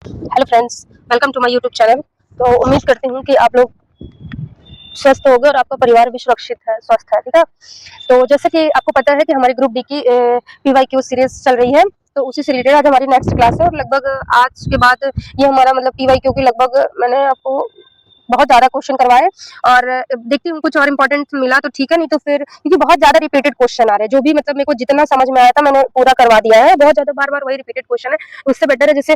Hello friends, welcome to my YouTube channel. तो उम्मीद करती हूँ कि आप लोग स्वस्थ होंगे और आपका परिवार भी सुरक्षित है, स्वस्थ है, ठीक है। तो जैसे कि आपको पता है कि हमारी ग्रुप डी की पीवाईक्यू सीरीज चल रही है, तो उसी से रिलेटेड आज हमारी नेक्स्ट क्लास है। और लगभग आज के बाद ये हमारा मतलब पीवाईक्यू की लगभग मैंने आपको बहुत ज़्यादा क्वेश्चन करवाए और देखती हूँ कुछ और इम्पोर्टेंट मिला तो ठीक है, नहीं तो फिर क्योंकि बहुत ज़्यादा रिपीटेड क्वेश्चन आ रहे हैं, जो भी मतलब मेरे को जितना समझ में आया था मैंने पूरा करवा दिया है। बहुत ज़्यादा बार-बार वही रिपीटेड क्वेश्चन है, उससे बेटर है जैसे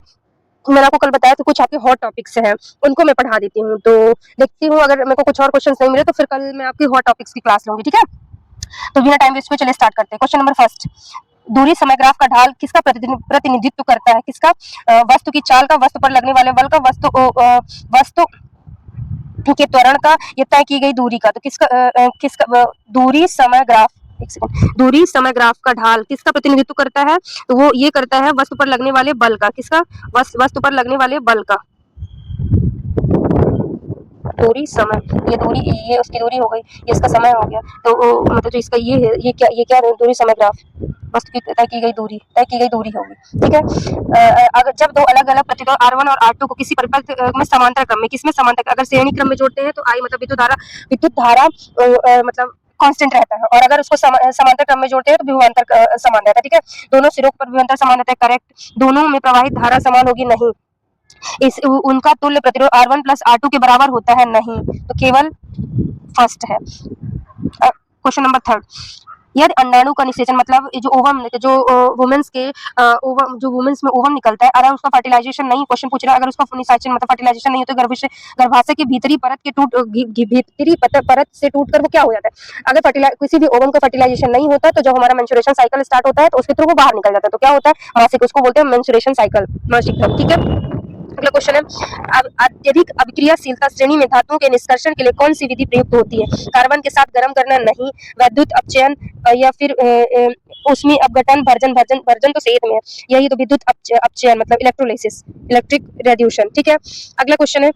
मैंने आपको कल बताया तो कुछ आपके हॉट टॉपिक्स हैं, उनको मैं पढ़ा देती हूँ। तो देखती हूँ अगर मेरे को कुछ और क्वेश्चंस नहीं मिले तो फिर कल मैं आपकी हॉट टॉपिक्स की क्लास लूँगी, ठीक है? तो बिना टाइम वेस्ट हुए चलिए स्टार्ट करते हैं। क्वेश्चन नंबर फर्स्ट, दूरी समय ग्राफ का ढाल किसका प्रतिनिधित्व करता है? किसका? वस्तु की चाल का, वस्तु पर लगने वाले बल का, वस्तु के त्वरण का, या तय की गई दूरी का। तो किसका दूरी समय ग्राफ, एक सेकंड, दूरी समय ग्राफ का ढाल किसका प्रतिनिधित्व करता है? तो वो ये करता है वस्तु पर लगने वाले बल का। किसका? वस्तु पर लगने वाले बल का। दूरी समय, ये दूरी, ये उसकी दूरी हो गई, ये इसका समय हो गया। तो मतलब जो इसका ये है, ये क्या दूरी समय ग्राफ, वस्तु की तय की गई दूरी होगी, ठीक है। अगर जब दो अलग अलग प्रतिरोध R1 और R2 को किसी परिपथ में समांतर क्रम में, किसमें समांतर, अगर श्रेणी क्रम में जोड़ते हैं तो I मतलब विद्युत धारा मतलब कांस्टेंट रहता है, और अगर उसको समांतर क्रम में जोड़ते हैं तो विभवांतर समान रहता है, ठीक है। दोनों सिरों पर विभवांतर समान रहता है, करेक्ट। दोनों में प्रवाहित धारा समान होगी, नहीं। उनका तुल्य प्रतिरोध R1 प्लस R2 के बराबर होता है, नहीं। तो केवल फर्स्ट है। क्वेश्चन नंबर थर्ड, यदि अंडाणु का निषेचन मतलब जो ओवम, जो वुमेन्स के ओवम, जो वुमेन्स में ओवम निकलता है, अगर उसका फर्टिलाइजेशन नहीं, क्वेश्चन पूछ रहा है, अगर उसका निषेचन मतलब फर्टिलाइजेशन नहीं हो तो गर्भाशय की भीतरी परत के भीतरी परत से टूटकर वो क्या हो जाता है? अगर किसी भी ओवम का फर्टिलाइजेशन नहीं होता तो जब हमारा मेंस्ट्रुएशन साइकिल स्टार्ट होता है तो उसके थ्रू वो बाहर निकल जाता है, तो क्या होता है? मासिक, उसको बोलते हैं मेंस्ट्रुएशन साइकिल, मासिक धर्म, ठीक है। अगला क्वेश्चन है, अब अत्यधिक अभिक्रियाशीलता श्रेणी में धातुओं के निष्कर्षण के लिए कौन सी विधि प्रयुक्त होती है? कार्बन के साथ गर्म करना, नहीं। वैद्युत अपचयन, या फिर ऊष्मीय अपघटन, भर्जन भर्जन भर्जन तो सेहत में है, यही तो विद्युत अपचयन मतलब इलेक्ट्रोलाइसिस, इलेक्ट्रिक रेड्यूशन, ठीक है। अगला क्वेश्चन है,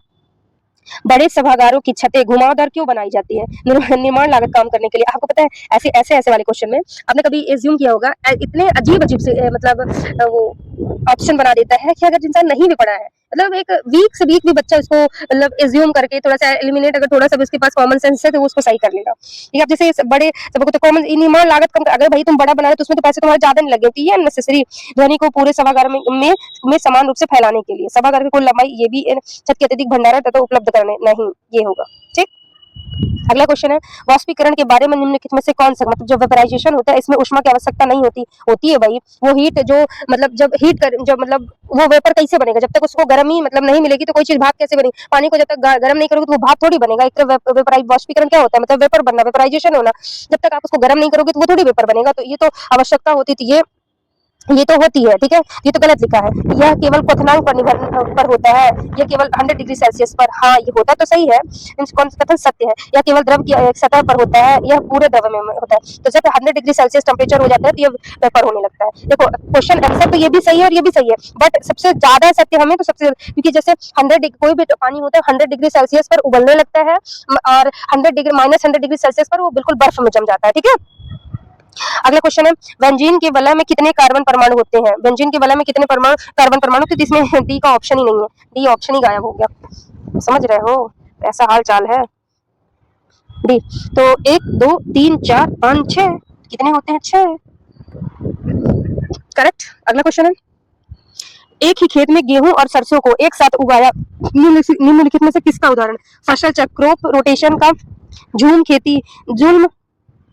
बड़े सभागारों की छतें घुमावदार क्यों बनाई जाती है? निर्माण लागत कम करने के लिए। आपको पता है ऐसे वाले क्वेश्चन में आपने कभी एज्यूम किया होगा, इतने अजीब अजीब से मतलब वो ऑप्शन बना देता है कि अगर इंसान नहीं भी पढ़ा है, मतलब एक वीक से वीक भी बच्चा उसको मतलब एज्यूम करके थोड़ा सा एलिमिनेट, अगर थोड़ा सा भी उसके पास कॉमन सेंस है तो वो उसको सही कर लेगा, ठीक है। अब जैसे बड़े सबको तो कॉमन निर्माण लागत कम, अगर भाई तुम बड़ा बना रहे तो उसमें तो पैसे तुम्हारे ज्यादा नहीं लगे, तो ये अननेसेसरी ध्वनि को पूरे सभागार में समान रूप से फैलाने के लिए सभागार की कुल लंबाई, ये भी छत के अत्यधिक भंडारण तथा उपलब्ध करने, नहीं, ये होगा, ठीक। अगला क्वेश्चन है, वाष्पीकरण के बारे में निम्नलिखित में से कौन सा, मतलब जो वेपराइजेशन होता है इसमें ऊष्मा की आवश्यकता नहीं होती, होती है भाई। वो हीट जो मतलब जब हीट कर, जब मतलब वो वेपर कैसे बनेगा? जब तक उसको गर्मी मतलब नहीं मिलेगी तो कोई चीज भाप कैसे बनेगी? पानी को जब तक गर्म नहीं करोगे तो वो भाप थोड़ी बनेगा। एक वेपराइज वाष्पीकरण क्या होता है? मतलब वेपर बनना, वेपराइजेशन होना। जब तक आप उसको गर्म नहीं करोगे तो वो थोड़ी वेपर बनेगा, तो ये तो आवश्यकता होती थी, ये तो होती है, ठीक है। ये तो गलत लिखा है, यह केवल क्वथनांक पर निर्भर पर होता है, यह केवल 100 डिग्री सेल्सियस पर, हाँ ये होता तो सही है, कौन सा कथन सत्य है? यह केवल द्रव की सतह पर होता है, यह पूरे द्रव में होता है। तो जब 100 डिग्री सेल्सियस टेम्परेचर हो जाता है तो ये वेपर होने लगता है। देखो क्वेश्चन आंसर तो ये भी सही है और ये भी सही है, बट सबसे ज्यादा सत्य हमें तो सबसे, क्योंकि जैसे 100 कोई भी पानी होता है 100 डिग्री सेल्सियस पर उबलने लगता है, और 100 डिग्री -100 डिग्री सेल्सियस पर वो बिल्कुल बर्फ में जम जाता है, ठीक है। अगला क्वेश्चन है, बेंजीन के वलय में कितने कार्बन परमाणु होते हैं? बेंजीन के वलय में कितने परमाणु, कार्बन परमाणु? तो इसमें डी का ऑप्शन ही नहीं है, डी ऑप्शन ही गायब हो गया, समझ रहे हो? ऐसा हाल चाल है। डी तो 1 2 3 4 5 6, कितने होते हैं? 6, करेक्ट। अगला क्वेश्चन है, एक ही खेत में गेहूं और सरसों को एक साथ उगाया, निम्नलिखित में से किसका उदाहरण? फसल चक्र, क्रॉप रोटेशन का, झूम खेती, जुल्म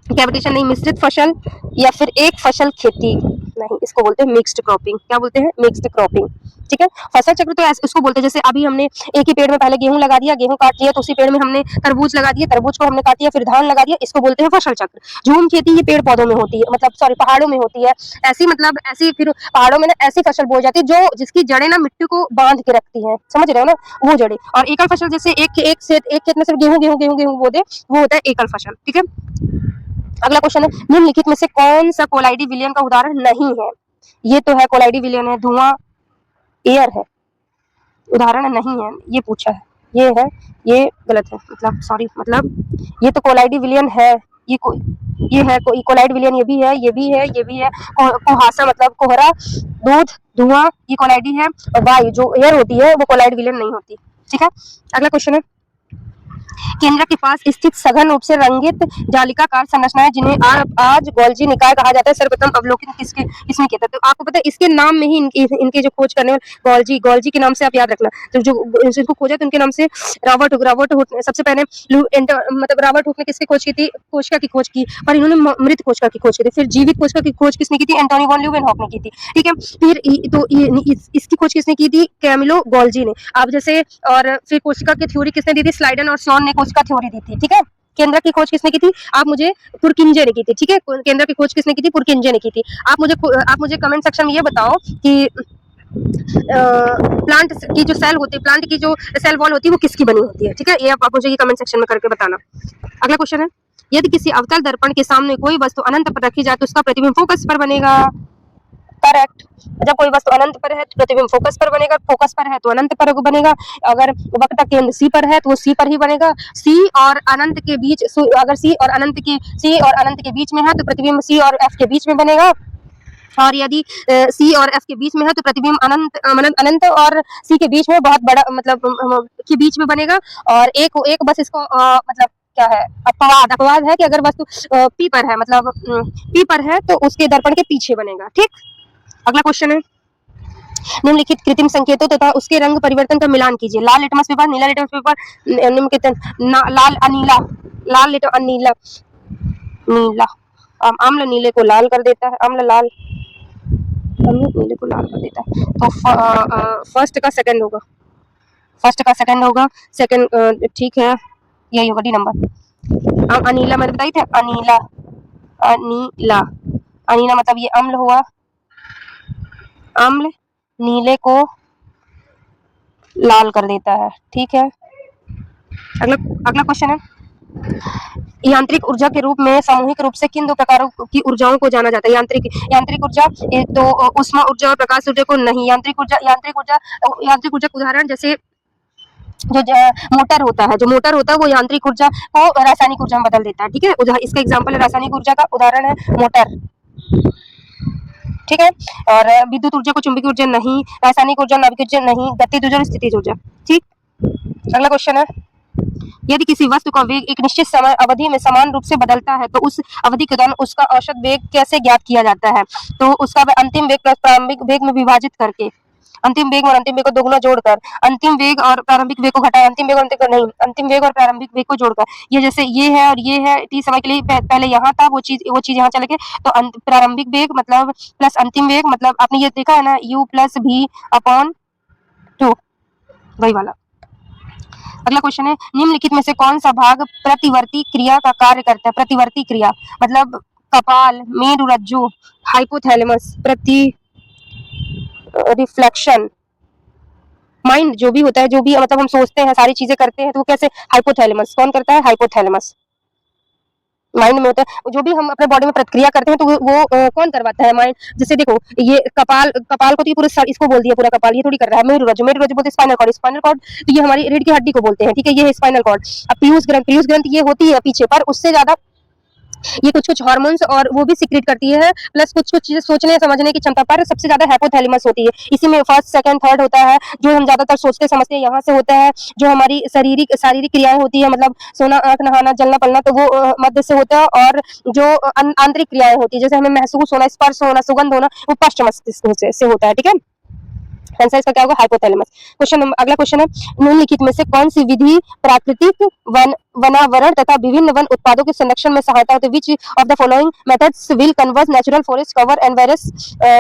कैविटेशन नहीं, मिश्रित फसल, या फिर एक फसल खेती, नहीं, इसको बोलते हैं मिक्स्ड क्रॉपिंग। क्या बोलते हैं? मिक्स्ड क्रॉपिंग, ठीक है। फसल चक्र तो इसको बोलते हैं, जैसे अभी हमने एक ही पेड़ में पहले गेहूं लगा दिया, गेहूं काट लिया, तो उसी पेड़ में हमने तरबूज लगा दिया, तरबूज को हमने काट दिया, फिर धान लगा दिया, इसको बोलते हैं फसल चक्र। झूम खेती ये पेड़ पौधों में होती है, मतलब सॉरी पहाड़ों में होती है, ऐसी मतलब ऐसी, फिर पहाड़ों में ना ऐसी फसल बोई जाती है जो जिसकी जड़ें ना मिट्टी को बांध के रखती है, समझ रहे हो ना, वो जड़ें। और एकल फसल जैसे एक खेत में सिर्फ गेहूं गेहूं गेहूं गेहूं बो दे, वो होता है एकल फसल, ठीक है। अगला क्वेश्चन है, निम्नलिखित में से कौन सा कोलाइडी विलयन का उदाहरण नहीं है? ये तो है कोलाइडी विलयन है, धुआं एयर है, उदाहरण नहीं है, ये पूछा है, ये है, ये गलत है, मतलब सॉरी, मतलब ये तो कोलाइडी विलयन है, ये है कोलाइड विलियन, ये भी है, ये भी है, ये भी है। कुहासा मतलब कोहरा, दूध, धुआं, ये कोलाइडी है। और वायु जो एयर होती है वो कोलाइड विलियन नहीं होती। ठीक है, अगला क्वेश्चन है, केंद्र के पास स्थित सघन रूप से रंगित जालिकाकार संरचनाएं जिन्हें आज गोल्जी निकाय कहा जाता है, सर्वप्रथम अवलोकन किसने किया था? तो आपको पता है इसके नाम में ही इनके जो खोज करने वाले गोल्जी के नाम से आप याद रखना। तो जो इनको खोजा तो उनके नाम से रॉबर्ट हुक ने सबसे पहले मतलब रॉबर्ट हुक ने किसकी खोज की थी? कोशिका की खोज की, पर इन्होंने मृत कोशिका की खोज की थी। फिर जीवित कोशिका की खोज किसने की थी? एंटोनी वॉन ल्यूवेनहॉक ने की थी। ठीक है, फिर तो इसकी खोज किसने की थी? कैमिलो गोल्जी ने। अब जैसे और फिर कोशिका की थ्योरी किसने दी थी? स्लाइडन और शॉन ने कोशिका थ्योरी दी थी। ठीक है, केंद्र की खोज किसने की थी? आप मुझे पुरकिंजे ने की थी। ठीक है, केंद्र की खोज किसने की थी? पुरकिंजे ने की थी। आप मुझे कमेंट सेक्शन में ये बताओ कि प्लांट की जो सेल होती है, प्लांट की जो सेल वॉल होती है वो किसकी बनी होती है? ठीक है, ये आप मुझे ये कमेंट सेक्शन में करके बताना। अगला क्वेश्चन है, यदि किसी अवतल दर्पण के सामने कोई वस्तु अनंत पर रखी जाए तो उसका प्रतिबिंब फोकस पर बनेगा। करेक्ट, जब कोई वस्तु अनंत पर है तो प्रतिबिंब फोकस पर बनेगा, फोकस पर है तो अनंत पर बनेगा। अगर वक्रता केंद्र सी पर है तो वो सी पर ही बनेगा। सी और अनंत के बीच, अगर सी और अनंत के बीच में है तो प्रतिबिंब सी और एफ के बीच में बनेगा। और यदि सी और एफ के बीच में है तो प्रतिबिंब अनंत और सी के बीच में बहुत बड़ा मतलब के बीच में बनेगा। और एक बस इसको मतलब क्या है, अपवाद है कि अगर वस्तु पी पर है, मतलब पी पर है तो उसके दर्पण के पीछे बनेगा। ठीक, अगला क्वेश्चन है, निम्नलिखित कृत्रिम संकेतों तथा उसके रंग परिवर्तन का मिलान कीजिए। लाल लिटमस पेपर, नीला लिटमस पेपर, लाल अनीला, नीला, अम्ल नीले को लाल कर देता है, अम्ल नीले को लाल कर देता है। तो फर्स्ट का सेकंड होगा, सेकंड ठीक है, यही होगा डी नंबर। अनीला मैंने बताई थे, अनीला मतलब ये अम्ल हुआ, अम्ल नीले को लाल कर देता है। ठीक है, अगला क्वेश्चन है, यांत्रिक ऊर्जा के रूप में सामूहिक रूप से किन दो प्रकारों की ऊर्जाओं को जाना जाता है? यांत्रिक ऊर्जा, तो ऊष्मा ऊर्जा और प्रकाश ऊर्जा को नहीं। यांत्रिक ऊर्जा का उदाहरण जैसे जो मोटर होता है वो यांत्रिक ऊर्जा को रासायनिक ऊर्जा में बदल देता है। ठीक है, इसका एग्जांपल है, रासायनिक ऊर्जा का उदाहरण है मोटर। ठीक है, और विद्युत ऊर्जा को चुंबकीय ऊर्जा नहीं, रासायनिक ऊर्जा नाभिकीय ऊर्जा नहीं, गतिज ऊर्जा और स्थितिज ऊर्जा। ठीक, अगला क्वेश्चन है, यदि किसी वस्तु का वेग एक निश्चित समय अवधि में समान रूप से बदलता है तो उस अवधि के दौरान उसका औसत वेग कैसे ज्ञात किया जाता है? तो उसका अंतिम वेग प्लस प्रारंभिक वेग में विभाजित करके, अंतिम वेग और अंतिम वेग को दोगुना जोड़कर, अंतिम वेग और प्रारंभिक वेग को घटाएं, अंतिम वेग और प्रारंभिक वेग को जोड़कर। ये जैसे ये है और ये है, टी समय के लिए पहले यहाँ था, वो चीज यहाँ चले गए, तो प्रारंभिक वेग मतलब प्लस अंतिम वेग, मतलब आपने ये देखा है ना, u प्लस v अपॉन 2, वही वाला। अगला क्वेश्चन है, निम्नलिखित में से कौन सा भाग प्रतिवर्ती क्रिया का कार्य करता है? प्रतिवर्ती क्रिया मतलब कपाल, मेरुरज्जु, हाइपोथैलेमस, रिफ्लेक्शन, माइंड जो भी होता है, जो भी मतलब हम सोचते हैं, सारी चीजें करते हैं, तो वो कैसे? हाइपोथैलेमस। कौन करता है? हाइपोथैलेमस माइंड में होता है। जो भी हम अपने बॉडी में प्रतिक्रिया करते हैं तो वो कौन करवाता है? माइंड। जैसे देखो, ये कपाल को तो ये पूरा इसको बोल दिया पूरा कपाल, ये थोड़ी कर रहा है। मेरुरज्जु बोलते हैं स्पाइनल कॉर्ड, तो ये हमारी रीढ़ की हड्डी को बोलते हैं। ठीक है, ये है स्पाइनल कॉर्ड। अब पीयूष ग्रंथ ये होती है पीछे, पर उससे ज्यादा ये कुछ हार्मोन्स और वो भी सीक्रेट करती है, प्लस कुछ चीजें सोचने समझने की क्षमता पर सबसे ज्यादा हाइपोथैलेमस होती है। इसी में फर्स्ट सेकंड थर्ड होता है, जो हम ज्यादातर सोचते समझते हैं यहाँ से होता है। जो हमारी शारीरिक क्रियाएं होती है, मतलब सोना, आंख नहाना, जलना पलना, तो वो मध्य से होता है। और जो आंतरिक क्रियाएं होती है, जैसे हमें महसूस होना, स्पर्श होना, सुगंध होना, वो पश्च मस्तिष्क से होता है। ठीक है, आंसर इसका क्या होगा? हाइपोथैलेमस। अगला क्वेश्चन है, निम्नलिखित में से कौन सी विधि प्राकृतिक वनावरण तथा विभिन्न वन उत्पादों के संरक्षण में सहायता होती है? Which of the following methods will convert natural forest cover and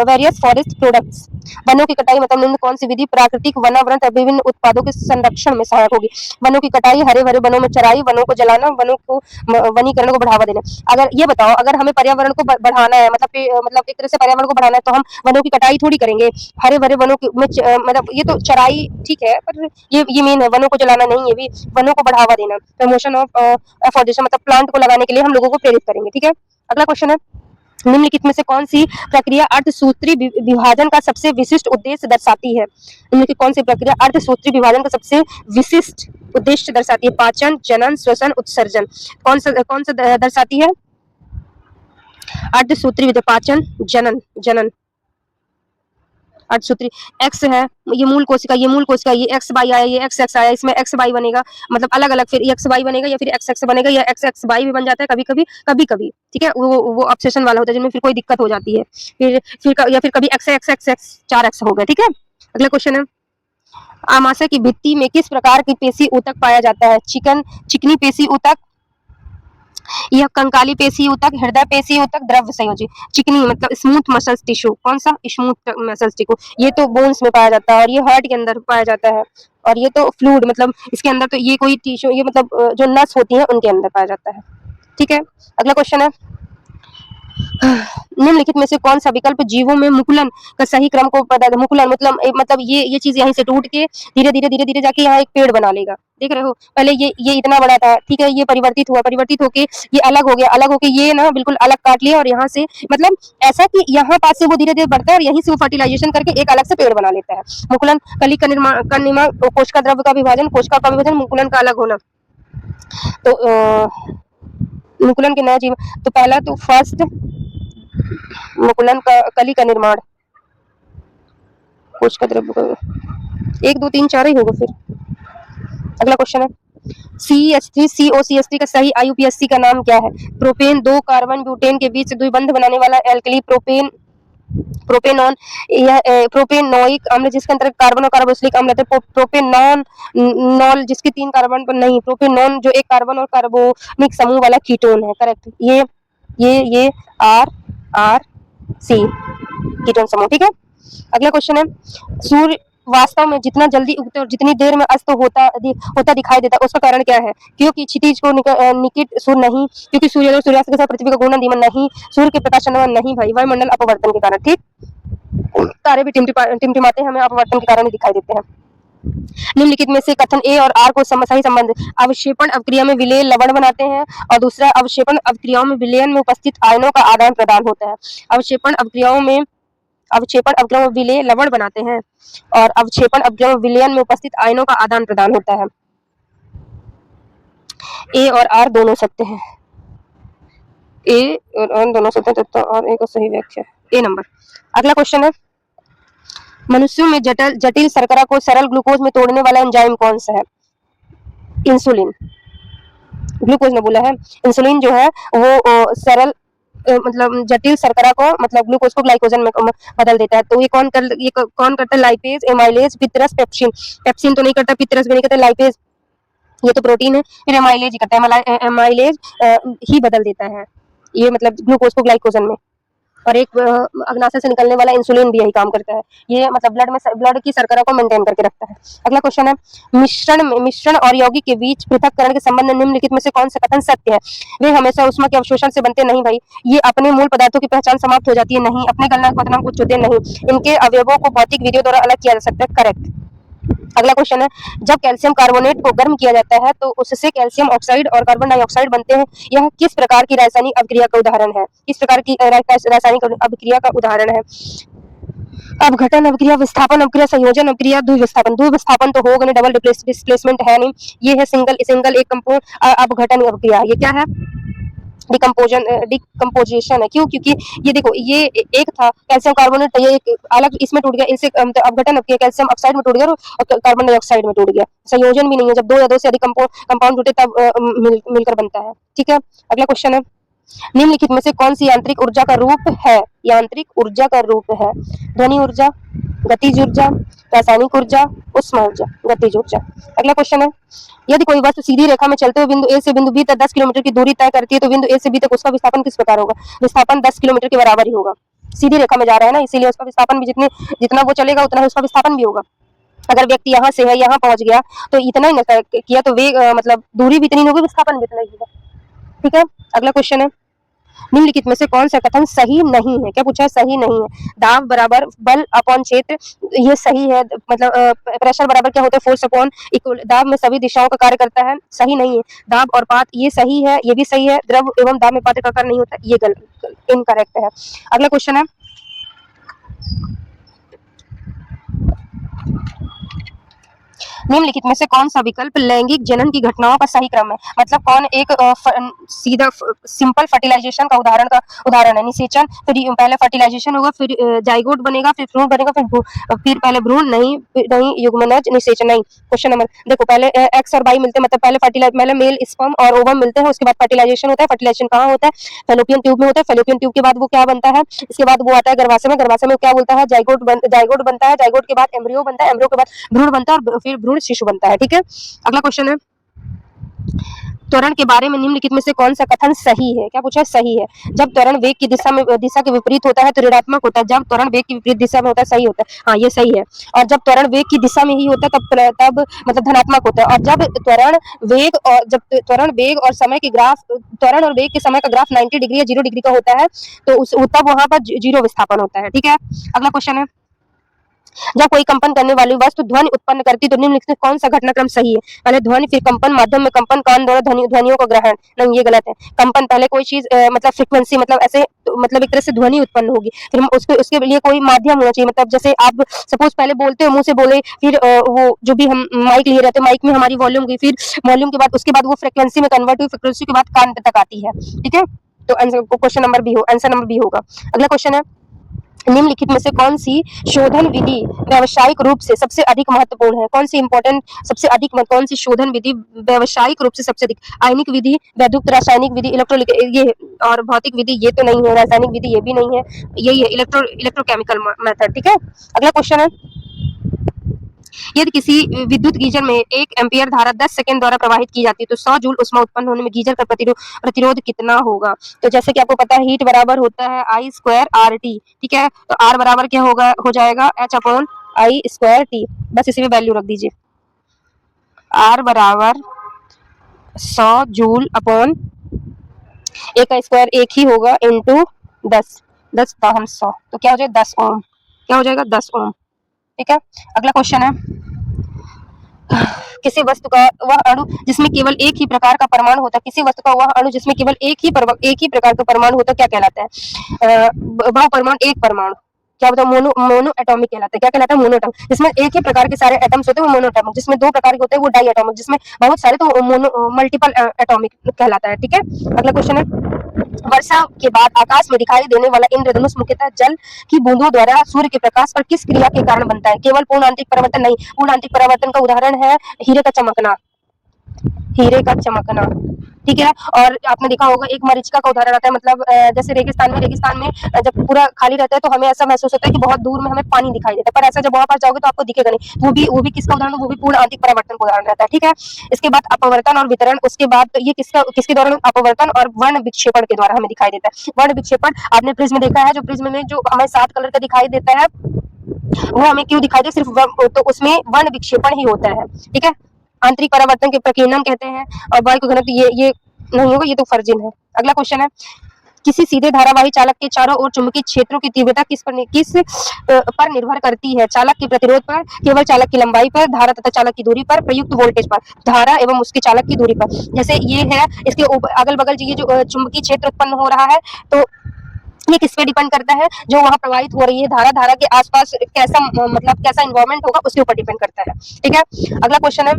various forest products? वनों की कटाई मतलब निम्न कौन सी विधि प्राकृतिक वनावरण तथा विभिन्न उत्पादों के संरक्षण में सहायक होगी? वनों की कटाई, हरे भरे वनों में चराई, वनों को जलाना, वनों को वनीकरण को बढ़ावा देना। अगर ये बताओ, अगर हमें पर्यावरण को बढ़ाना है, मतलब एक तरह से पर्यावरण को बढ़ाना है, तो हम वनों की कटाई थोड़ी करेंगे। हरे भरे वनों में मतलब ये तो चराई ठीक है, पर ये मेन है, वनों को जलाना नहीं, ये भी वनों को बढ़ावा देना। प्रमोशन ऑफ एफोर्डेशन मतलब प्लांट को लगाने के लिए हम लोगों को प्रेरित करेंगे। ठीक है, अगला क्वेश्चन है, निम्नलिखित में से कौन सी प्रक्रिया अर्धसूत्री विभाजन का सबसे विशिष्ट उद्देश्य दर्शाती है? निम्नलिखित कौन सी प्रक्रिया अर्धसूत्री विभाजन का सबसे विशिष्ट उद्देश्य दर्शाती है? पाचन, जनन, श्वसन, उत्सर्जन। कौन सा दर्शाती है? अर्धसूत्री विधि, पाचन, जनन, जनन। अर्धसूत्री एक्स है, ये मूल कोशिका, ये एक्स बाई आया, ये एक्स एक्स आया, इसमें एक्स बाई बनेगा, मतलब अलग अलग, फिर एक्स बाई बनेगा या फिर एक्स एक्स बनेगा, या एक्स एक्स बाई भी बन जाता है कभी कभी, कभी कभी, ठीक है, वो ऑब्सेशन वाला होता है जिनमें फिर कोई दिक्कत हो जाती है, या फिर कभी x x x x 4x हो गया, ठीक है। अगला क्वेश्चन है, आमाशय की भित्ति में किस प्रकार की पेशी ऊतक पाया जाता है? चिकनी पेशी ऊतक, यह कंकाली पेशी ऊतक, हृदय पेशी ऊतक, द्रव्य संयोजी। चिकनी मतलब स्मूथ मसल्स टिश्यू, कौन सा? स्मूथ मसल्स टिश्यू, ये तो बोन्स में पाया जाता है, और ये हार्ट के अंदर पाया जाता है, और ये तो फ्लूइड मतलब इसके अंदर, तो ये कोई टिश्यू, ये मतलब जो नस होती है उनके अंदर पाया जाता है, ठीक है। अगला क्वेश्चन है, निम्नलिखित में से कौन सा विकल्प जीवों में मुकुलन का सही क्रम को मुकुलन मतलब ये चीज यहीं से टूट के धीरे धीरे धीरे धीरे जाके यहाँ एक पेड़ बना लेगा, देख रहे हो, पहले ये इतना बड़ा था, ठीक है, ये परिवर्तित होके ये अलग होके ये ना बिल्कुल अलग काट लिया, और यहाँ से मतलब ऐसा कि यहाँ पास से वो धीरे धीरे बढ़ता है और यहीं से वो फर्टिलाइजेशन करके एक अलग से पेड़ बना लेता है। मुकुलन कली का निर्माण, कोशिका द्रव्य का विभाजन, कोशिका का विभाजन, मुकुलन का अलग होना। तो मुकुलन के नए जीव, तो पहला तो फर्स्ट मुकुलन का कली का निर्माण, कोशिका द्रव्य का 1 2 3 4 ही होगा फिर। अगला क्वेश्चन है, CH3 COCH3 का सही IUPAC का नाम क्या है? प्रोपेन 2 कार्बन ब्यूटेन के बीच द्विबंध बनाने वाला एल्कली प्रोपेनॉन, यह प्रोपेनोइक अम्ल जिसके अंतर्गत कार्बन और कार्बोक्सिलिक अम्ल है, प्रोपेनॉल जिसके 3 कार्बन पर नहीं, प्रोपेनॉन जो एक कार्बन और कार्बोनिक समूह वाला कीटोन है, करेक्ट। ये R C कीटोन समूह, ठीक है। अगला क्वेश्चन है, सूर्य वास्तव में जितना जल्दी उगते और जितनी देर में अस्त होता दिखाई देता है उसका कारण क्या है? क्योंकि क्षितिज को निकट सूर्य नहीं, क्योंकि सूर्योदय और सूर्यास्त के साथ पृथ्वी का घूर्णन धीमा नहीं, सूर्य के प्रकाश चंद्रमा नहीं भाई, वायुमंडल अपवर्तन के कारण, ठीक। तारे भी टिमटिमाते हमें अपवर्तन के कारण ही दिखाई देते हैं। निम्नलिखित में से कथन ए और आर को सही संबंध, अवक्षेपण अवक्रिया में विलेय लवण बनाते हैं, और दूसरा अवक्षेपण अवक्रियाओं में विलयन में उपस्थित आयनों का आदान प्रदान होता है। अवक्षेपण अवक्रियाओं में विलेय लवण बनाते हैं, और अवक्षेपण अवक्रियाओं में विलयन में उपस्थित आयनों का आदान प्रदान होता है। ए और आर दोनों सत्य हैं, ए और आर दोनों सत्य तथा और ए को सही व्याख्या, ए नंबर। अगला क्वेश्चन है, मनुष्यों में जटिल शर्करा को सरल ग्लूकोज में तोड़ने वाला एंजाइम कौन सा है? इंसुलिन, ग्लूकोज ने बोला है, इंसुलिन जो है वो सरल मतलब जटिल शर्करा को मतलब ग्लूकोज को ग्लाइकोजन में बदल देता है। तो ये कौन करता है? लाइपेज, एमाइलेज, पितरस, पेप्सिन तो नहीं करता, पितरस भी नहीं करता, लाइपेज ये तो प्रोटीन है, फिर एमाइलेज ही करता है, एमाइलेज ही बदल देता है ये मतलब ग्लूकोज को ग्लाइकोजन में। और एक अग्नाशय से निकलने वाला इंसुलिन भी यही काम करता है, ये मतलब ब्लड की शर्करा को मेंटेन करके रखता है। अगला क्वेश्चन है, मिश्रण और यौगिक के बीच पृथक्करण के संबंध में निम्नलिखित में से कौन सा कथन सत्य है? वे हमेशा ऊष्मा के अवशोषण से बनते नहीं भाई, ये अपने मूल पदार्थों की पहचान समाप्त हो जाती है नहीं, अपने गलनांक कुछ होते नहीं, इनके अवयवों को भौतिक विधियों द्वारा अलग किया जा सकता है, करेक्ट। अगला क्वेश्चन है, जब कैल्शियम कार्बोनेट को गर्म किया जाता है तो उससे कैल्शियम ऑक्साइड और कार्बन डाइऑक्साइड बनते हैं, यह किस प्रकार की रासायनिक अभिक्रिया का उदाहरण है? किस प्रकार की रासायनिक अभिक्रिया का उदाहरण है? अपघटन अभिक्रिया, विस्थापन अभिक्रिया, संयोजन अभिक्रिया, द्विविस्थापन तो होगा नहीं, डबल डिस्प्लेसमेंट है नहीं, ये है सिंगल एक कंपाउंड अपघटन अभिक्रिया, ये क्या है? डिकम्पोजिशन है। क्यों? क्योंकि ये देखो, ये एक था कैल्शियम कार्बोनेट, ये एक अलग इसमें टूट गया, इससे अपघटन किया, कैल्शियम ऑक्साइड में टूट गया और कार्बन डाइऑक्साइड में टूट गया। संयोजन भी नहीं है, जब 2 या 2 से अधिक कंपाउंड टूटे तब मिलकर बनता है, ठीक है। अगला क्वेश्चन है, निम्नलिखित में से कौन सी यांत्रिक ऊर्जा का रूप है? यांत्रिक ऊर्जा का रूप है ध्वनि ऊर्जा, गतिज ऊर्जा, रासायनिक ऊर्जा, उष्मा ऊर्जा, गतिज ऊर्जा। अगला क्वेश्चन है, यदि कोई वस्तु सीधी रेखा में चलते हुए बिंदु ए से बिंदु बी तक 10 किलोमीटर की दूरी तय करती है तो बिंदु ए से बी तक उसका विस्थापन किस प्रकार होगा? विस्थापन 10 किलोमीटर के बराबर ही होगा, सीधी रेखा में जा रहा है ना, इसीलिए उसका विस्थापन भी जितना वो चलेगा उतना ही उसका विस्थापन भी होगा। अगर व्यक्ति यहाँ से है यहाँ पहुंच गया तो इतना ही किया तो वेग मतलब दूरी भी इतनी होगी, विस्थापन भी इतना ही होगा, ठीक है। अगला क्वेश्चन है, निम्नलिखित में से कौन सा कथन सही नहीं है? क्या पूछा है? सही नहीं है। दाब बराबर बल अपॉन क्षेत्र, ये सही है। मतलब प्रेशर बराबर क्या होता है? Force upon equal. दाब में सभी दिशाओं का कार्य करता है, सही नहीं है। दाब और पात, ये सही है, ये भी सही है। द्रव एवं दाब में पात्र का कार्य नहीं होता, ये गलत, इनकरेक्ट है। अगला क्वेश्चन है, निम्नलिखित में से कौन सा विकल्प लैंगिक जनन की घटनाओं का सही क्रम है? मतलब कौन एक सीधा सिंपल फर्टिलाइजेशन का उदाहरण है? निषेचन, फिर पहले फर्टिलाइजेशन होगा, फिर जाइगोट बनेगा, फिर भ्रूण बनेगा, फिर पहले भ्रूण नहीं, नहीं युग्मनज, निषेचन नहीं। क्वेश्चन नंबर देखो, पहले एक्स और वाई मिलते हैं, मतलब पहले मेल स्पर्म और ओवम मिलते हैं, उसके बाद फर्टिलाइजेशन होता है। फर्टिलाइजेशन कहाँ होता है? फैलोपियन ट्यूब में होता है। फैलोपियन ट्यूब के बाद वो क्या बनता है? इसके बाद वो आता है गर्भाशय में। गर्भाशय में क्या बोलता है? जाइगोट बनता है। जाइगोट के बाद एम्ब्रियो बनता है। एम्ब्रियो के बाद भ्रूण बनता है और फिर भ्रूण शिशु बनता है। ठीक है, अगला क्वेश्चन है, त्वरण के बारे में निम्नलिखित में से कौन सा कथन सही है? क्या पूछा है? सही है। जब त्वरण वेग की दिशा के विपरीत होता है तो ऋणात्मक होता है। जब त्वरण वेग की विपरीत दिशा में होता है, सही होता है। हाँ, ये सही है। और जब त्वरण वेग की दिशा में ही होता है तब मतलब धनात्मक होता है। और जब त्वरण वेग और समय के ग्राफ, त्वरण और वेग के समय का ग्राफ 90 डिग्री या 0 डिग्री का होता है तो तब वहां पर जीरो विस्थापन होता है। ठीक है, अगला क्वेश्चन है, जब कोई कंपन करने वाली वस्तु ध्वनि उत्पन्न करती तो निम्नलिखित में कौन सा घटनाक्रम सही है? पहले ध्वनि, फिर कंपन, माध्यम में कंपन, कान द्वारा ध्वनियों का ग्रहण। नहीं, ये गलत है। कंपन पहले कोई चीज मतलब फ्रीक्वेंसी, मतलब ऐसे मतलब एक तरह से ध्वनि उत्पन्न होगी, फिर हम उसके लिए कोई माध्यम होना चाहिए। मतलब जैसे आप सपोज पहले बोलते हो, मुंह से बोले, फिर वो जो भी हम माइक लिए रहते हैं, माइक में हमारी वॉल्यूम गई, फिर वॉल्यूम के बाद उसके बाद वो फ्रिक्वेंसी में कन्वर्ट हुई, फ्रिक्वेंसी के बाद कान तक आती है। ठीक है, तो आंसर क्वेश्चन नंबर बी हो, आंसर नंबर बी होगा। अगला क्वेश्चन है, निम्नलिखित में से कौन सी शोधन विधि व्यावसायिक रूप से सबसे अधिक महत्वपूर्ण है? कौन सी इंपॉर्टेंट सबसे अधिक कौन सी शोधन विधि व्यावसायिक रूप से सबसे अधिक? आयनिक विधि, वैद्युत रासायनिक विधि, ये और भौतिक विधि, ये तो नहीं है। रासायनिक विधि, ये भी नहीं है। यही है इलेक्ट्रोकेमिकल मेथड। ठीक है, अगला क्वेश्चन है, यदि किसी विद्युत गीजर में 1 एम्पीयर धारा 10 सेकंड द्वारा प्रवाहित की जाती है तो 100 जूल ऊष्मा उत्पन्न होने में गीजर का प्रतिरोध कितना होगा? तो जैसे कि आपको पता है, हीट बराबर होता है I स्क्वायर RT। ठीक है, तो R बराबर क्या हो जाएगा? H upon I square T। बस इसी में वैल्यू रख दीजिए। R बराबर 100 जूल अपॉन एक का स्क्वायर एक ही होगा, इंटू 10, 10 हम 100, तो क्या हो जाएगा? 10 ओम। क्या हो जाएगा? 10 ओम। ठीक है, अगला क्वेश्चन है, किसी वस्तु का वह अणु जिसमें केवल एक ही प्रकार का परमाणु होता है, किसी वस्तु का वह अणु जिसमें केवल एक ही प्रकार का परमाणु होता है, क्या कहलाता है? वह परमाणु, एक परमाणु क्या होता है? मोनो एटॉमिक कहलाता है। क्या कहलाता है? Mono atomic. जिसमें एक ही प्रकार के सारे एटम्स होते हैं वो मोनो एटॉमिक, जिसमें दो प्रकार के होते हैं वो डाई एटॉमिक, जिसमें बहुत सारे तो मोनो मल्टीपल एटॉमिक कहलाता है। ठीक है, अगला क्वेश्चन है, वर्षा के बाद आकाश में दिखाई देने वाला इंद्रधनुष मुख्यतः जल की बूंदों द्वारा सूर्य के प्रकाश पर किस क्रिया के कारण बनता है? केवल पूर्ण आंतरिक परिवर्तन नहीं, पूर्ण आंतरिक परिवर्तन का उदाहरण है हीरे का चमकना। हीरे का चमकना। ठीक है, और आपने देखा होगा एक मरीचिका का उदाहरण आता है, मतलब जैसे रेगिस्तान में जब पूरा खाली रहता है तो हमें ऐसा महसूस होता है कि बहुत दूर में हमें पानी दिखाई देता है, पर ऐसा जब वहां पास जाओगे तो आपको दिखेगा नहीं। वो भी किसका उदाहरण? वो भी पूर्ण आंतरिक परिवर्तन का उदाहरण रहता है। ठीक है, इसके बाद अपवर्तन और वितरण, उसके बाद ये किसके द्वारा? अपवर्तन और वर्ण विक्षेपण के द्वारा हमें दिखाई देता है। वर्ण विक्षेपण आपने प्रिज्म देखा है, जो प्रिज्म में जो हमें 7 कलर का दिखाई देता है वो हमें क्यों दिखाई दे? सिर्फ तो उसमें वर्ण विक्षेपण ही होता है। ठीक है, आंतरिक परावर्तन के प्रकीर्णन कहते हैं। और वायु घनत्व, ये नहीं होगा, ये तो फर्जिन है। अगला क्वेश्चन है, किसी सीधे धारावाही चालक के चारों ओर चुंबकीय क्षेत्रों की तीव्रता किस पर निर्भर करती है? चालक के प्रतिरोध पर, केवल चालक की लंबाई पर, धारा तथा चालक की दूरी पर, प्रयुक्त वोल्टेज पर। धारा एवं उसके चालक की दूरी पर। जैसे ये है, इसके अगल बगल ये जो चुंबकीय क्षेत्र उत्पन्न हो रहा है, तो ये किस पे डिपेंड करता है? जो वहां प्रवाहित हो रही है धारा के आसपास कैसा इन्वायरमेंट होगा उसके ऊपर डिपेंड करता है। ठीक है, अगला क्वेश्चन है,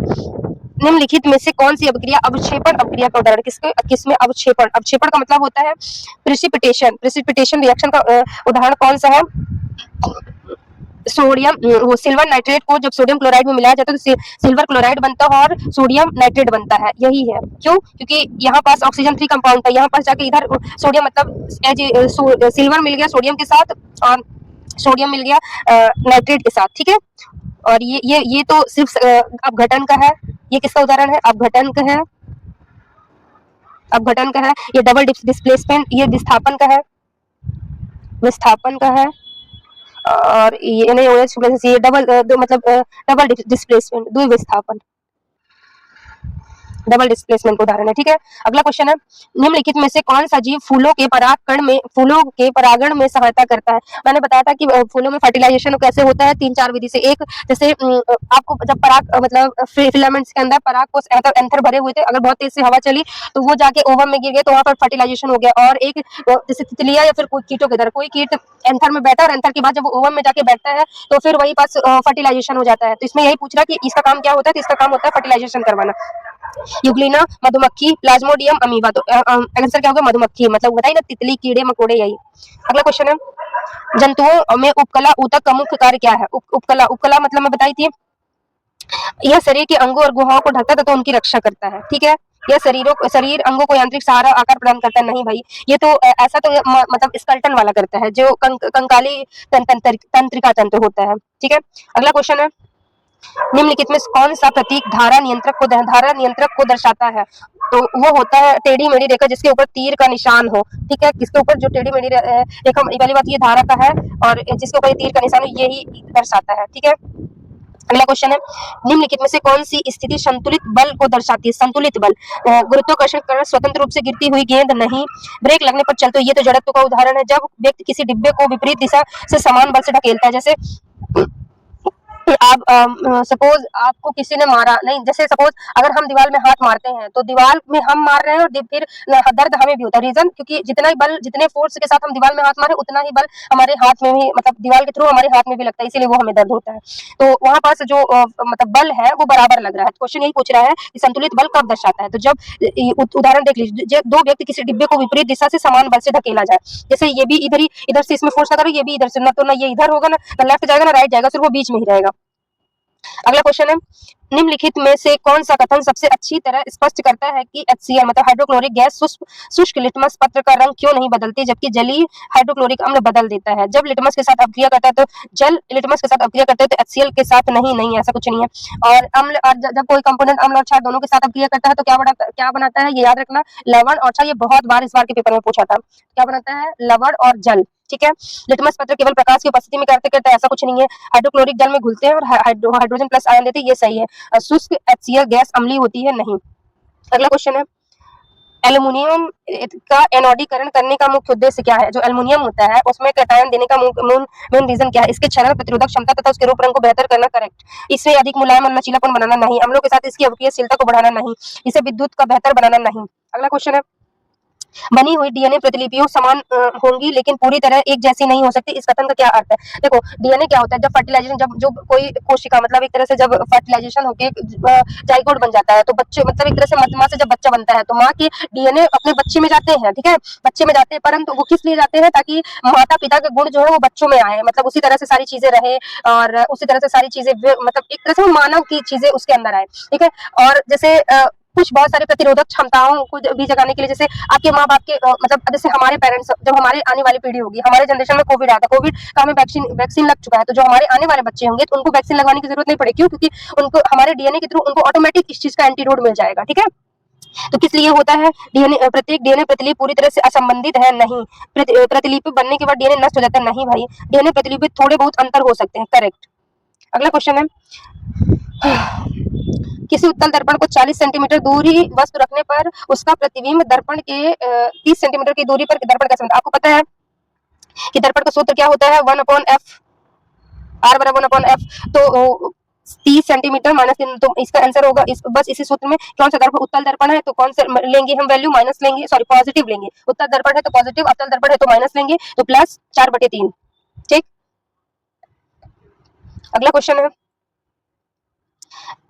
निम्नलिखित में से कौन सी अभिक्रिया अवक्षेपण अभिक्रिया का उदाहरण? किसमें अवक्षेपण का मतलब होता है प्रेसिपिटेशन रिएक्शन का उदाहरण कौन सा है? सोडियम, वो सिल्वर नाइट्रेट को जब सोडियम क्लोराइड में मिलाया जाता है तो सिल्वर क्लोराइड बनता है और सोडियम नाइट्रेट बनता है। यही है, क्यों? क्योंकि यहाँ पास ऑक्सीजन 3 कंपाउंड था, यहाँ पास जाके इधर सोडियम, मतलब सिल्वर मिल गया सोडियम के साथ और सोडियम मिल गया नाइट्रेट के साथ। ठीक है, और ये तो सिर्फ अपघटन का है। ये किसका उदाहरण है? अपघटन का है, अपघटन का है। ये डबल डिस्प्लेसमेंट, ये विस्थापन का है, विस्थापन का है। और ये नहीं, ये डबल मतलब डबल डिस्प्लेसमेंट, द्विविस्थापन। डबल डिस्प्लेसमेंट का उदाहरण है। ठीक है, अगला क्वेश्चन है, निम्नलिखित में से कौन सा जीव फूलों के परागण में सहायता करता है। मैंने बताया था कि फूलों में फर्टिलाइजेशन कैसे होता है, 3-4 विधि से। एक, जैसे आपको जब पराग मतलब फिलामेंट्स के अंदर पराग को मतलब एंथर भरे हुए थे, अगर बहुत तेज से हवा चली तो वो जाके ओवम में गिर गए, तो वहां पर फर्टिलाइजेशन हो गया। और एक जैसे तितलिया या फिर कोई कीटों की तरह कोई कीट एंथर में बैठा और एंथर के बाद जब वो ओवम में जाके बैठता है तो फिर वही पास फर्टिलाइजेशन हो जाता है। तो इसमें यही पूछ रहा कि इसका काम क्या होता है, तो इसका काम होता है फर्टिलाइजेशन करवाना। यूग्लिना, मधुमक्खी, प्लाज्मोडियम, अमीबा। तो आंसर क्या होगा, मधुमक्खी। मतलब बताइए ना, तितली, कीड़े मकोड़े, यही। अगला क्वेश्चन है, जंतुओं में उपकला ऊतक का मुख्य कार्य क्या है। उपकला उपकला मतलब मैं बताई थी, यह शरीर के अंगों और गुहाओं को ढकता है तथा उनकी रक्षा करता है। ठीक है, यह शरीर अंगों को यांत्रिक सहारा आकार प्रदान करता है। नहीं भाई, ये तो ऐसा तो मतलब स्कल्टन वाला करता है, जो कंकाली तंत्रिका तंत्र होता है। ठीक है, अगला क्वेश्चन है, निम्नलिखित में कौन सा प्रतीक धारा नियंत्रक को दर्शाता है। तो वो होता है टेढ़ी मेढ़ी रेखा जिसके ऊपर तीर का निशान हो। ठीक है, किसके ऊपर, जो टेढ़ी मेढ़ी रेखा, पहली बात ये धारा का है, और जिसके ऊपर तीर का निशान हो यही दर्शाता है। ठीक है, अगला क्वेश्चन है, निम्नलिखित में से कौन सी स्थिति संतुलित बल को दर्शाती है। संतुलित बल, गुरुत्वाकर्षण कारण स्वतंत्र रूप से गिरती हुई गेंद नहीं, ब्रेक लगने पर चलते हुए, ये तो जड़त्व का उदाहरण है। जब व्यक्ति किसी डिब्बे को विपरीत दिशा से समान बल से ढकेलता है, जैसे आप सपोज आपको किसी ने मारा नहीं, जैसे सपोज अगर हम दीवार में हाथ मारते हैं तो दीवार में हम मार रहे हैं और फिर दर्द हमें भी होता है। रीजन, क्योंकि जितना ही बल, जितने फोर्स के साथ हम दीवार में हाथ मारे उतना ही बल हमारे हाथ में भी, मतलब दीवार के थ्रू हमारे हाथ में भी लगता है, इसीलिए वो हमें दर्द होता है। तो वहां पास जो मतलब बल है वो बराबर लग रहा है। क्वेश्चन यही पूछ रहा है कि संतुलित बल कब दर्शाता है। तो जब उदाहरण देख लीजिए, दो व्यक्ति किसी डिब्बे को विपरीत दिशा से समान बल से धकेला जाए, जैसे ये भी इधर से इसमें फोर्स लगा, ये भी इधर से, ना तो ना ये इधर होगा, ना लेफ्ट जाएगा, ना राइट जाएगा, सिर्फ वो बीच में ही रहेगा। अगला क्वेश्चन है, निम्नलिखित में से कौन सा कथन सबसे अच्छी तरह स्पष्ट करता है कि HCl मतलब हाइड्रोक्लोरिक गैस शुष्क लिटमस पत्र का रंग क्यों नहीं बदलती, जबकि जलीय हाइड्रोक्लोरिक अम्ल बदल देता है। जब लिटमस के साथ अपक्रिया करता है तो जल लिटमस के साथ अपक्रिया करता है तो HCl के साथ नहीं, ऐसा कुछ नहीं है। और अम्ल, और जब कोई कंपोनेंट अम्ल और क्षार दोनों के साथ अपक्रिया करता है तो क्या बनाता है, ये याद रखना, लवण और क्षार। ये बहुत बार इस बार के पेपर में पूछा था, क्या बनाता है, लवण और जल। ठीक है, लिटमस पत्र केवल प्रकाश की उपस्थिति में करते करते, ऐसा कुछ नहीं है। हाइड्रोक्लोरिक जल में घुलते हैं और हाइड्रोजन प्लस आयन देते हैं, ये सही है। शुष्क HCl गैस अम्लीय होती है, नहीं। अगला क्वेश्चन है, एल्युमिनियम का एनोडीकरण करने का मुख्य उद्देश्य क्या है। जो एल्युमिनियम होता है उसमें कैटायन देने का मेन रीजन क्या है, इसके क्षरण प्रतिरोधक क्षमता तथा उसके रूप रंग को बेहतर करना, करेक्ट। इससे अधिक मुलायम और लचीलापन बनाना, नहीं। अम्लों के साथ इसकी अवक्रियशीलता को बढ़ाना, नहीं। इसे विद्युत का बेहतर बनाना, नहीं। अगला क्वेश्चन है, बनी हुई डीएनए प्रतिलिपियों समान होंगी लेकिन पूरी तरह एक जैसी नहीं हो सकती, इस कथन का क्या अर्थ है। देखो, डीएनए क्या होता है, जब फर्टिलाइजेशन, जब जो कोई कोशिका मतलब एक तरह से जब फर्टिलाइजेशन होके जाइगोट बन जाता है, तो बच्चे मतलब एक तरह से माँ से जब बच्चा बनता है तो माँ के डीएनए अपने बच्चे में जाते हैं। ठीक है, बच्चे में जाते हैं, परंतु वो किस लिए जाते हैं, ताकि माता पिता के गुण जो है वो बच्चों में आए, मतलब उसी तरह से सारी चीजें रहे और उसी तरह से सारी चीजें, मतलब एक तरह से मानव की चीजें उसके अंदर आए। ठीक है, और जैसे कुछ बहुत सारे प्रतिरोधक क्षमताओं को भी जगाने के लिए, जैसे आपके माँ बाप के मतलब जैसे हमारे पेरेंट्स, जब हमारे आने वाली पीढ़ी होगी, हमारे जनरेशन में कोविड आया था, कोविड का हमें वैक्सीन लग चुका है, तो जो हमारे आने वाले बच्चे होंगे तो उनको वैक्सीन लगवाने की जरूरत नहीं पड़ेगी। क्यों? क्योंकि उनको हमारे डीएनए के थ्रू उनको ऑटोमेटिक इस चीज का एंटीडोट मिल जाएगा। ठीक है, तो किस लिए होता है, प्रत्येक डीएनए प्रतिलिपि पूरी तरह से असंबंधित है, नहीं। प्रतिलिपि बनने के बाद डीएनए नष्ट हो जाता है, नहीं भाई। डीएनए प्रतिलिपि थोड़े बहुत अंतर हो सकते हैं, करेक्ट। अगला क्वेश्चन है, किसी उत्तल दर्पण को 40 सेंटीमीटर दूरी वस्तु रखने पर उसका प्रतिबिंब दर्पण के 30 सेंटीमीटर की दूरी पर दर्पण कैसे बनता है। आपको पता है कि दर्पण का सूत्र क्या होता है, 1/f, r बराबर 1/f। तो 30 सेंटीमीटर माइनस, तो इसका आंसर होगा बस इसी सूत्र में। कौन सा दर्पण, उत्तल दर्पण है तो कौन से लेंगे हम वैल्यू, माइनस लेंगे, सॉरी पॉजिटिव लेंगे। उत्तल दर्पण है तो पॉजिटिव, अवतल दर्पण है तो माइनस लेंगे, तो प्लस 4/3। ठीक, अगला क्वेश्चन है,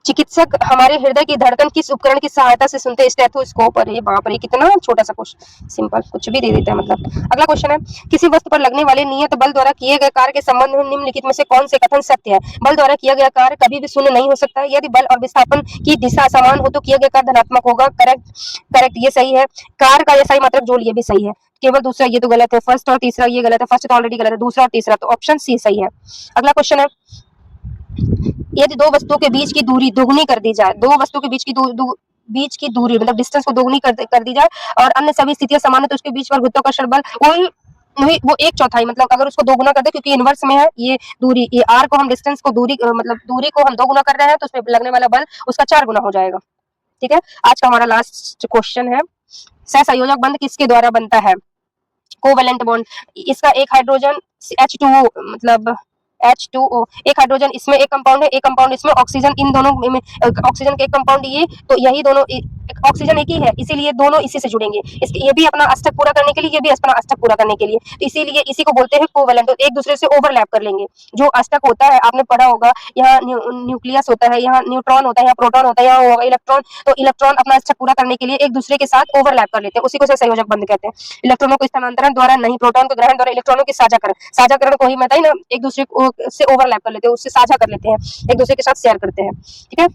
चिकित्सक हमारे हृदय की धड़कन किस उपकरण की सहायता से सुनते हैं, स्टेथोस्कोप। अरे बाप रे, कितना छोटा सा क्वेश्चन, सिंपल, कुछ भी दे देता है मतलब। अगला क्वेश्चन है, किसी वस्तु पर लगने वाले नियत बल द्वारा किए गए कार्य के संबंध में निम्नलिखित में से कौन से कथन सत्य है। बल द्वारा किया गया कार्य कभी भी शून्य नहीं हो सकता है। यदि बल और विस्थापन की दिशा समान हो तो किया गया कार्य धनात्मक होगा, करेक्ट, ये सही है। कार का यह सही मात्रक जोड़, ये भी सही है। केवल दूसरा ये तो गलत है, फर्स्ट और तीसरा ये गलत है, फर्स्ट तो ऑलरेडी गलत है, दूसरा और तीसरा, तो ऑप्शन सी सही है। अगला क्वेश्चन है, यदि दो वस्तुओं के बीच की दूरी दोगुनी कर दी जाए, दो वस्तुओं के बीच की दूरी मतलब डिस्टेंस को दोगुनी कर दी जाए और अन्य सभी स्थितियां समान है, तो उसके बीच पर गुरुत्वाकर्षण बल वो 1/4, मतलब अगर उसको दोगुना कर दे, क्योंकि इनवर्स में है ये दूरी, ये r को हम डिस्टेंस को दूरी मतलब दूरी को हम दोगुना कर रहे हैं तो उसमें लगने वाला बल उसका 4 गुना हो जाएगा। ठीक है, आज का हमारा लास्ट क्वेश्चन है, सहसंयोजक बंध किसके द्वारा बनता है? कोवेलेंट बॉन्ड, इसका एक हाइड्रोजन H2O, मतलब H2O, एक हाइड्रोजन इसमें एक कंपाउंड है, एक कंपाउंड इसमें, ऑक्सीजन इन दोनों में, ऑक्सीजन के एक कंपाउंड ये, तो यही दोनों ऑक्सीजन एक ही है, इसीलिए दोनों इसी से जुड़ेंगे, इसके ये भी अपना अष्टक पूरा करने के लिए, ये भी अपना अष्टक पूरा करने के लिए, तो इसीलिए इसी को बोलते हैं कोवेलेंट, एक दूसरे से ओवरलैप कर लेंगे। जो अष्टक होता है आपने पढ़ा होगा, यहाँ न्यूक्लियस होता है, यहाँ न्यूट्रॉन होता है, यहाँ प्रोटॉन होता है, यहाँ होगा इलेक्ट्रॉन, तो इलेक्ट्रॉन अपना अष्टक पूरा करने के लिए एक दूसरे के साथ ओवरलैप कर लेते हैं, उसी को सहसंयोजक बंध कहते हैं। इलेक्ट्रॉनों को स्थानांतरण द्वारा नहीं, प्रोटॉन को ग्रहण द्वारा, इलेक्ट्रॉनों की साझाकरण को ही मैं बताई ना, एक दूसरे से ओवरलैप कर लेते हैं, उससे साझा कर लेते हैं, एक दूसरे के साथ शेयर करते हैं। ठीक है,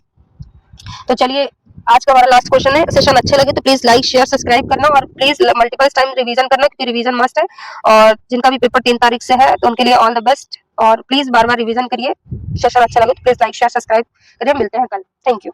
तो चलिए आज का हमारा लास्ट क्वेश्चन है। सेशन अच्छे लगे तो प्लीज लाइक शेयर सब्सक्राइब करना, और प्लीज मल्टीपल टाइम रिवीजन करना, क्योंकि रिवीजन मस्ट है, और जिनका भी पेपर 3 तारीख से है तो उनके लिए ऑल द बेस्ट, और प्लीज बार बार रिवीजन करिए। सेशन अच्छा लगे तो प्लीज लाइक शेयर सब्सक्राइब करिए। मिलते हैं कल। Thank you.